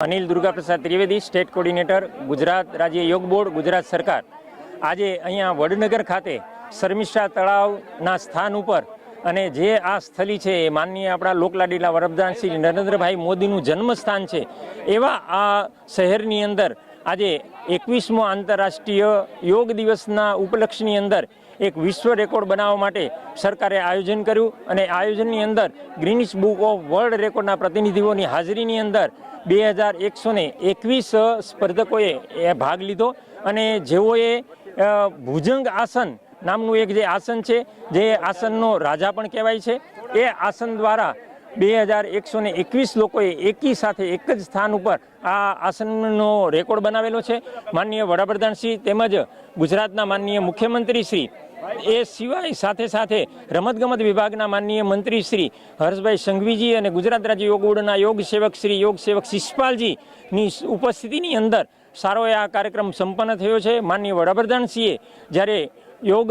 Anil Durgaprasad Trivedi, state coordinator, Gujarat રાજ્ય યોગ board, Gujarat સરકાર. આજે અહીંયા વડનગર ખાતે શર્મિષ્ઠા તળાવના સ્થાન ઉપર અને જે આ સ્થળી છે એ માનનીય આપણા લોકલાડીલા વડાપ્રધાન શ્રી નરેન્દ્રભાઈ મોદીનું જન્મસ્થાન છે, એવા આ શહેરની અંદર આજે 21મો આંતરરાષ્ટ્રીય યોગ દિવસના ઉપલક્ષની અંદર એક વિશ્વ રેકોર્ડ બનાવવા માટે સરકારે આયોજન કર્યું અને આયોજનની અંદર ગ્રીનિશ બુક ઓફ વર્લ્ડ રેકોર્ડના પ્રતિનિધિઓની હાજરીની અંદર 2121 સ્પર્ધકોએ ભાગ લીધો અને જેઓએ ભુજંગ આસન નામનું એક જે આસન છે, જે આસનનો રાજા પણ કહેવાય છે, એ આસન દ્વારા 2121 લોકોએ એકી સાથે એક જ સ્થાન ઉપર આ આસનનો રેકોર્ડ બનાવેલો છે. માનનીય વડાપ્રધાનશ્રી તેમજ ગુજરાતના માનનીય મુખ્યમંત્રી શ્રી, એ સિવાય સાથે સાથે રમતગમત વિભાગના માનનીય મંત્રી શ્રી હર્ષભાઈ સંઘવીજી અને ગુજરાત રાજ્ય યોગ બોર્ડના યોગ સેવક શ્રી યોગ સેવક શિષપાલજીની ઉપસ્થિતિની અંદર સારો આ કાર્યક્રમ સંપન્ન થયો છે. માનનીય વડાપ્રધાનશ્રીએ જ્યારે યોગ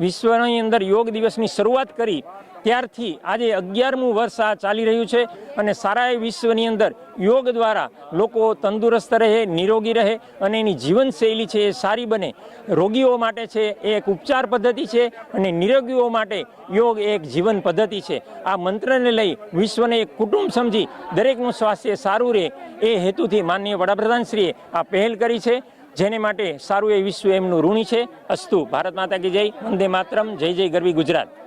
વિશ્વની અંદર યોગ દિવસની શરૂઆત કરી ત્યારથી આજે 11મું વર્ષ આ ચાલી રહ્યું છે અને સારા વિશ્વની અંદર યોગ દ્વારા લોકો તંદુરસ્ત રહે, નિરોગી રહે અને એની જીવનશૈલી છે એ સારી બને. રોગીઓ માટે છે એ એક ઉપચાર પદ્ધતિ છે અને નિરોગીઓ માટે યોગ એ એક જીવન પદ્ધતિ છે. આ મંત્રને લઈ વિશ્વને એક કુટુંબ સમજી દરેકનું સ્વાસ્થ્ય સારું રહે એ હેતુથી માનનીય વડાપ્રધાનશ્રીએ આ પહેલ કરી છે, જેને માટે સારું એ વિશ્વ એમનું ઋણી છે. અસ્તુ. ભારત માતા કી જય. વંદે માતરમ. જય જય ગરવી ગુજરાત.